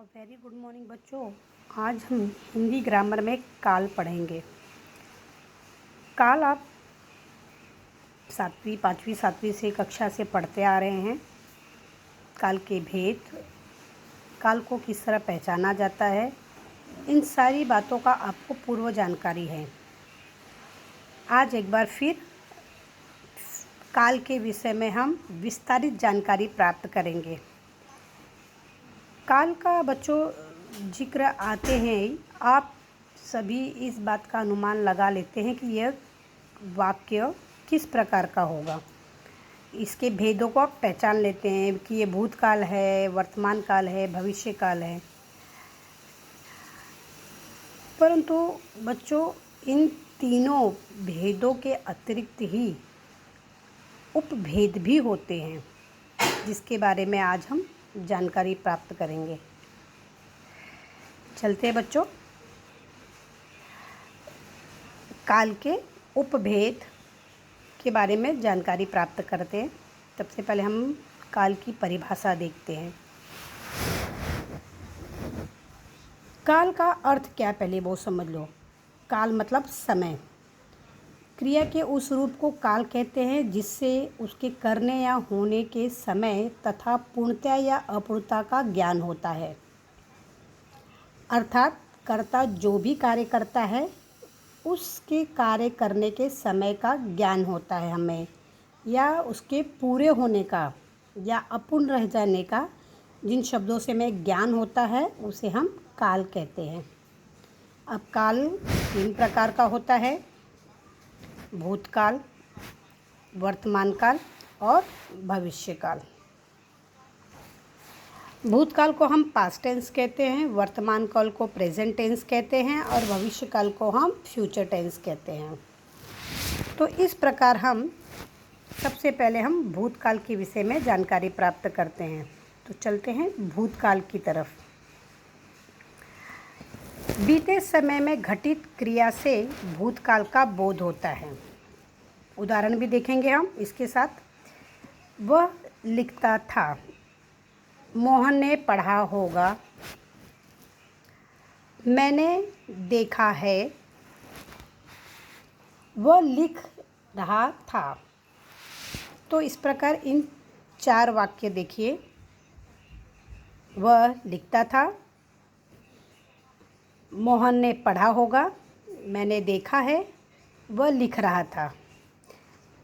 Very good morning बच्चों। आज हम हिंदी ग्रामर में काल पढ़ेंगे। काल आप 5वीं से कक्षा से पढ़ते आ रहे हैं। काल के भेद, काल को किस तरह पहचाना जाता है, इन सारी बातों का आपको पूर्व जानकारी है। आज एक बार फिर काल के विषय में हम विस्तारित जानकारी प्राप्त करेंगे। काल का बच्चों जिक्र आते हैं, आप सभी इस बात का अनुमान लगा लेते हैं कि यह वाक्य किस प्रकार का होगा। इसके भेदों को आप पहचान लेते हैं कि ये भूतकाल है, वर्तमान काल है, भविष्य काल है। परंतु बच्चों इन तीनों भेदों के अतिरिक्त ही उपभेद भी होते हैं, जिसके बारे में आज हम जानकारी प्राप्त करेंगे। चलते हैं बच्चों, काल के उपभेद के बारे में जानकारी प्राप्त करते हैं। सबसे पहले हम काल की परिभाषा देखते हैं। काल का अर्थ क्या, पहले वो समझ लो। काल मतलब समय। क्रिया के उस रूप को काल कहते हैं जिससे उसके करने या होने के समय तथा पूर्णता या अपूर्णता का ज्ञान होता है। अर्थात कर्ता जो भी कार्य करता है उसके कार्य करने के समय का ज्ञान होता है हमें, या उसके पूरे होने का या अपूर्ण रह जाने का जिन शब्दों से हमें ज्ञान होता है उसे हम काल कहते हैं। अब काल 3 प्रकार का होता है: भूतकाल, वर्तमान काल और भविष्य काल। भूतकाल को हम पास्ट टेंस कहते हैं, वर्तमान काल को प्रेजेंट टेंस कहते हैं और भविष्य काल को हम फ्यूचर टेंस कहते हैं। तो इस प्रकार हम सबसे पहले हम भूतकाल के विषय में जानकारी प्राप्त करते हैं। तो चलते हैं भूतकाल की तरफ। बीते समय में घटित क्रिया से भूतकाल का बोध होता है। उदाहरण भी देखेंगे हम इसके साथ। वह लिखता था, मोहन ने पढ़ा होगा, मैंने देखा है, वह लिख रहा था। तो इस प्रकार इन 4 वाक्य देखिए। वह लिखता था, मोहन ने पढ़ा होगा, मैंने देखा है, वह लिख रहा था।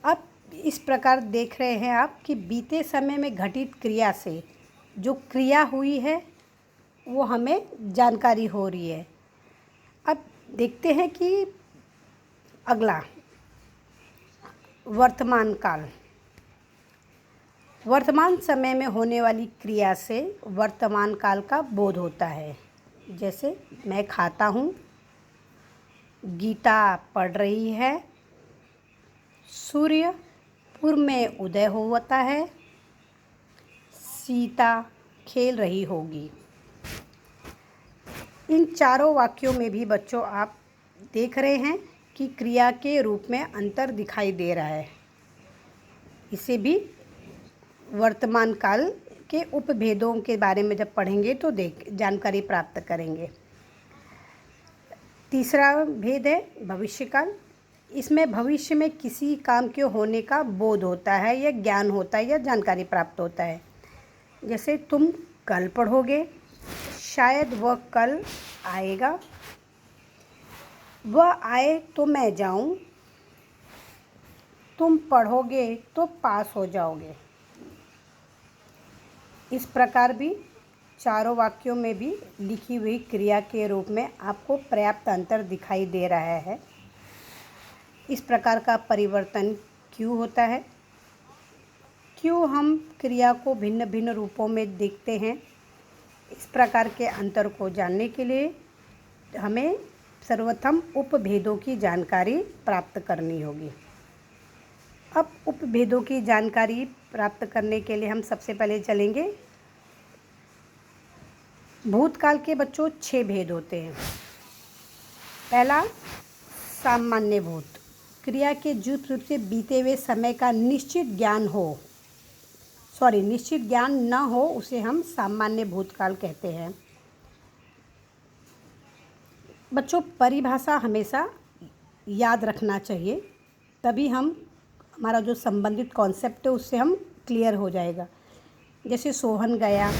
अब इस प्रकार देख रहे हैं आप कि बीते समय में घटित क्रिया से जो क्रिया हुई है वो हमें जानकारी हो रही है। अब देखते हैं कि अगला वर्तमान काल। वर्तमान समय में होने वाली क्रिया से वर्तमान काल का बोध होता है। जैसे मैं खाता हूँ, गीता पढ़ रही है, सूर्य पूर्व में उदय होता है, सीता खेल रही होगी। इन चारों वाक्यों में भी बच्चों आप देख रहे हैं कि क्रिया के रूप में अंतर दिखाई दे रहा है। इसे भी वर्तमान काल के उपभेदों के बारे में जब पढ़ेंगे तो जानकारी प्राप्त करेंगे। तीसरा भेद है भविष्य काल। इसमें भविष्य में किसी काम के होने का बोध होता है या ज्ञान होता है या जानकारी प्राप्त होता है। जैसे तुम कल पढ़ोगे, शायद वह कल आएगा, वह आए तो मैं जाऊं, तुम पढ़ोगे तो पास हो जाओगे। इस प्रकार भी चारों वाक्यों में भी लिखी हुई क्रिया के रूप में आपको पर्याप्त अंतर दिखाई दे रहा है। इस प्रकार का परिवर्तन क्यों होता है? क्यों हम क्रिया को भिन्न भिन्न रूपों में देखते हैं? इस प्रकार के अंतर को जानने के लिए हमें सर्वप्रथम उपभेदों की जानकारी प्राप्त करनी होगी। अब उपभेदों की जानकारी प्राप्त करने के लिए हम सबसे पहले चलेंगे। भूतकाल के बच्चों 6 भेद होते हैं। पहला सामान्य भूत, क्रिया के जुत रूप से बीते हुए समय का निश्चित ज्ञान न हो उसे हम सामान्य भूतकाल कहते हैं। बच्चों, परिभाषा हमेशा याद रखना चाहिए, तभी हमारा जो संबंधित कॉन्सेप्ट है उससे हम क्लियर हो जाएगा। जैसे सोहन गया,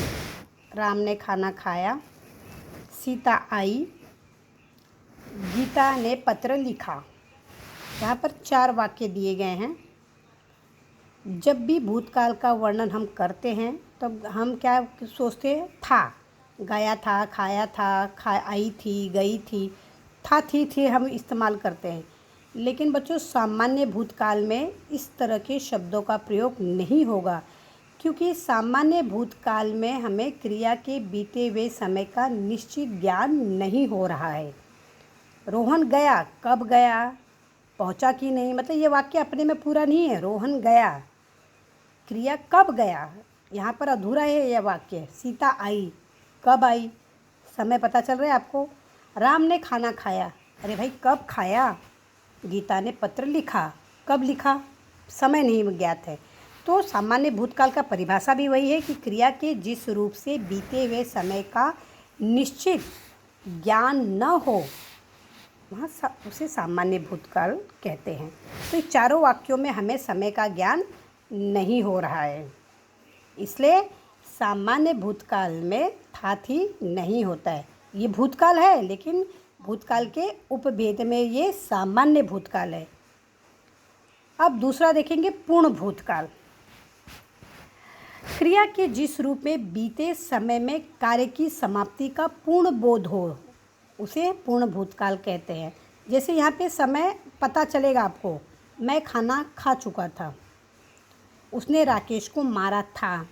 राम ने खाना खाया, सीता आई, गीता ने पत्र लिखा। यहाँ पर 4 वाक्य दिए गए हैं। जब भी भूतकाल का वर्णन हम करते हैं तब हम क्या सोचते हैं? था, गया था, खाया था, आई थी, गई थी, था, थी हम इस्तेमाल करते हैं। लेकिन बच्चों, सामान्य भूतकाल में इस तरह के शब्दों का प्रयोग नहीं होगा, क्योंकि सामान्य भूतकाल में हमें क्रिया के बीते हुए समय का निश्चित ज्ञान नहीं हो रहा है। रोहन गया, कब गया, पहुंचा कि नहीं, मतलब ये वाक्य अपने में पूरा नहीं है। रोहन गया, क्रिया कब गया, यहाँ पर अधूरा है यह वाक्य। सीता आई, कब आई, समय पता चल रहा है आपको। राम ने खाना खाया, अरे भाई कब खाया। गीता ने पत्र लिखा, कब लिखा, समय नहीं ज्ञात है। तो सामान्य भूतकाल का परिभाषा भी वही है कि क्रिया के जिस रूप से बीते हुए समय का निश्चित ज्ञान न हो, वहाँ उसे सामान्य भूतकाल कहते हैं। तो इन चारों वाक्यों में हमें समय का ज्ञान नहीं हो रहा है, इसलिए सामान्य भूतकाल में था थी नहीं होता है। ये भूतकाल है, लेकिन भूतकाल के उपभेद में ये सामान्य भूतकाल है। अब दूसरा देखेंगे, पूर्ण भूतकाल। क्रिया के जिस रूप में बीते समय में कार्य की समाप्ति का पूर्ण बोध हो, उसे पूर्ण भूतकाल कहते हैं। जैसे यहाँ पे समय पता चलेगा आपको, मैं खाना खा चुका था, उसने राकेश को मारा था,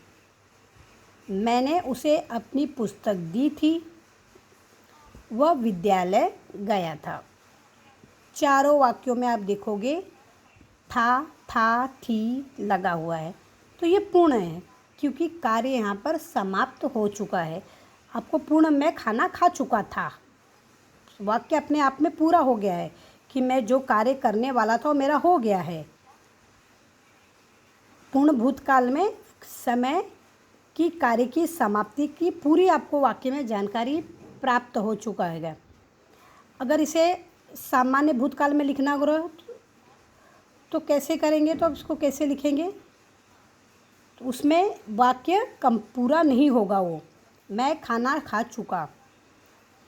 मैंने उसे अपनी पुस्तक दी थी, वह विद्यालय गया था। चारों वाक्यों में आप देखोगे था, थी लगा हुआ है, तो ये पूर्ण है, क्योंकि कार्य यहाँ पर समाप्त हो चुका है। आपको पूर्ण, मैं खाना खा चुका था, वाक्य अपने आप में पूरा हो गया है कि मैं जो कार्य करने वाला था वो मेरा हो गया है। पूर्ण भूतकाल में समय की कार्य की समाप्ति की पूरी आपको वाक्य में जानकारी प्राप्त हो चुका है। अगर इसे सामान्य भूतकाल में लिखना हो तो कैसे करेंगे, तो अब इसको कैसे लिखेंगे? तो उसमें वाक्य पूरा नहीं होगा। वो मैं खाना खा चुका,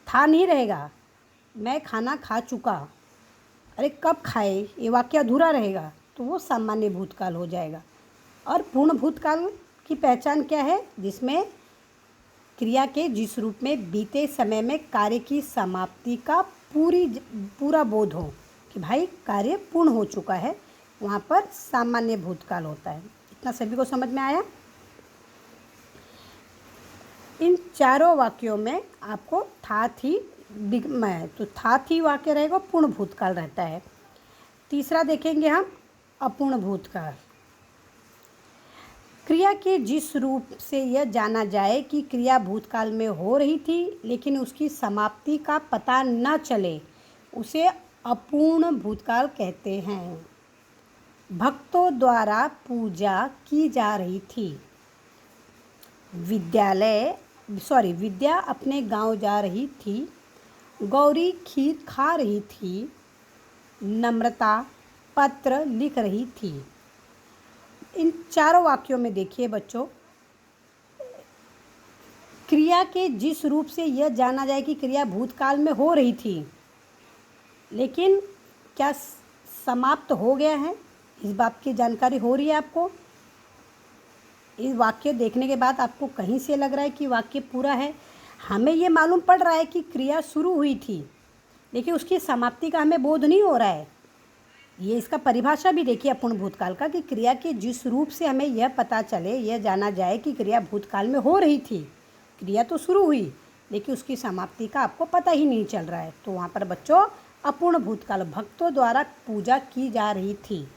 था नहीं रहेगा, मैं खाना खा चुका, अरे कब खाए, ये वाक्य अधूरा रहेगा, तो वो सामान्य भूतकाल हो जाएगा। और पूर्ण भूतकाल की पहचान क्या है? जिसमें क्रिया के जिस रूप में बीते समय में कार्य की समाप्ति का पूरा बोध हो कि भाई कार्य पूर्ण हो चुका है, वहाँ पर सामान्य भूतकाल होता है। इतना सभी को समझ में आया? इन चारों वाक्यों में आपको था थी मैं, तो था थी वाक्य रहेगा, पूर्ण भूतकाल रहता है। तीसरा देखेंगे हम, अपूर्ण भूतकाल। क्रिया के जिस रूप से यह जाना जाए कि क्रिया भूतकाल में हो रही थी लेकिन उसकी समाप्ति का पता न चले, उसे अपूर्ण भूतकाल कहते हैं। भक्तों द्वारा पूजा की जा रही थी, विद्या अपने गांव जा रही थी, गौरी खीर खा रही थी, नम्रता पत्र लिख रही थी। इन चारों वाक्यों में देखिए बच्चों, क्रिया के जिस रूप से यह जाना जाए कि क्रिया भूतकाल में हो रही थी लेकिन क्या समाप्त हो गया है, इस बात की जानकारी हो रही है आपको? इस वाक्य देखने के बाद आपको कहीं से लग रहा है कि वाक्य पूरा है? हमें ये मालूम पड़ रहा है कि क्रिया शुरू हुई थी लेकिन उसकी समाप्ति का हमें बोध नहीं हो रहा है। ये इसका परिभाषा भी देखिए अपूर्ण भूतकाल का, कि क्रिया के जिस रूप से हमें यह पता चले, यह जाना जाए कि क्रिया भूतकाल में हो रही थी, क्रिया तो शुरू हुई लेकिन उसकी समाप्ति का आपको पता ही नहीं चल रहा है, तो वहाँ पर बच्चों अपूर्ण भूतकाल। भक्तों द्वारा पूजा की जा रही थी,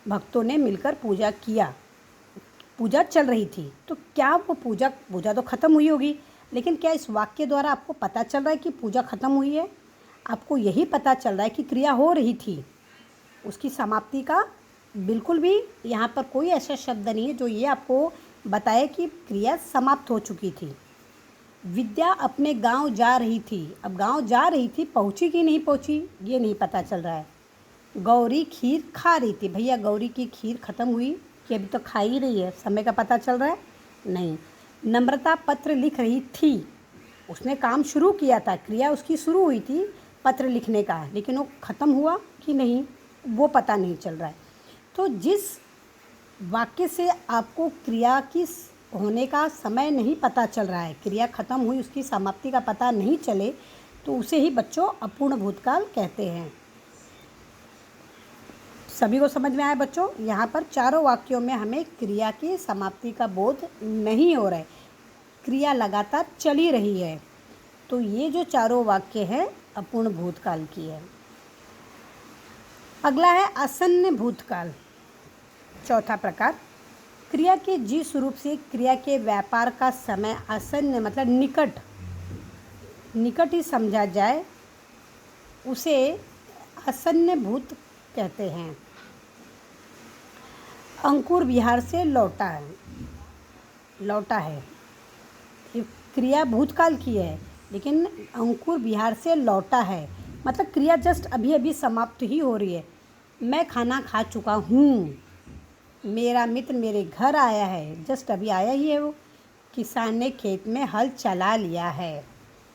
भक्तों ने मिलकर पूजा किया, पूजा चल रही थी, तो क्या वो पूजा तो ख़त्म हुई होगी, लेकिन क्या इस वाक्य द्वारा आपको पता चल रहा है कि पूजा ख़त्म हुई है? आपको यही पता चल रहा है कि क्रिया हो रही थी, उसकी समाप्ति का बिल्कुल भी यहाँ पर कोई ऐसा शब्द नहीं है जो ये आपको बताए कि क्रिया समाप्त हो चुकी थी। विद्या अपने गांव जा रही थी। अब गांव जा रही थी, पहुंची कि नहीं पहुंची ये नहीं पता चल रहा है। गौरी खीर खा रही थी। भैया गौरी की खीर ख़त्म हुई कि अभी तो खा ही रही है? समय का पता चल रहा है? नहीं। नम्रता पत्र लिख रही थी। उसने काम शुरू किया था, क्रिया उसकी शुरू हुई थी पत्र लिखने का, लेकिन वो ख़त्म हुआ कि नहीं वो पता नहीं चल रहा है। तो जिस वाक्य से आपको क्रिया की होने का समय नहीं पता चल रहा है, क्रिया ख़त्म हुई उसकी समाप्ति का पता नहीं चले, तो उसे ही बच्चों अपूर्ण भूतकाल कहते हैं। सभी को समझ में आया बच्चों? यहाँ पर चारों वाक्यों में हमें क्रिया की समाप्ति का बोध नहीं हो रहा है, क्रिया लगातार चली रही है। तो ये जो चारों वाक्य हैं अपूर्ण भूतकाल की है। अगला है आसन्न भूतकाल। चौथा प्रकार, क्रिया के जिस रूप से क्रिया के व्यापार का समय आसन्न मतलब निकट ही समझा जाए उसे आसन्न भूत कहते हैं। अंकुर बिहार से लौटा है। ये क्रिया भूतकाल की है, लेकिन अंकुर बिहार से लौटा है मतलब क्रिया जस्ट अभी अभी समाप्त ही हो रही है। मैं खाना खा चुका हूँ। मेरा मित्र मेरे घर आया है, जस्ट अभी आया ही है वो। किसान ने खेत में हल चला लिया है।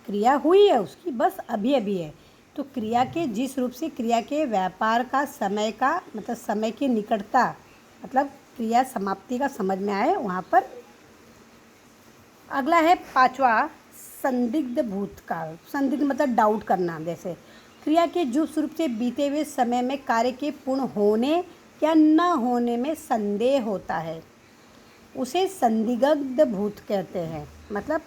क्रिया हुई है उसकी, बस अभी अभी है। तो क्रिया के जिस रूप से क्रिया के व्यापार का समय का मतलब समय की निकटता मतलब क्रिया समाप्ति का समझ में आए वहाँ पर। अगला है पांचवा, संदिग्ध भूतकाल। संदिग्ध मतलब डाउट करना। जैसे क्रिया के जिस रूप से बीते हुए समय में कार्य के पूर्ण होने या न होने में संदेह होता है, उसे संदिग्ध भूत कहते हैं। मतलब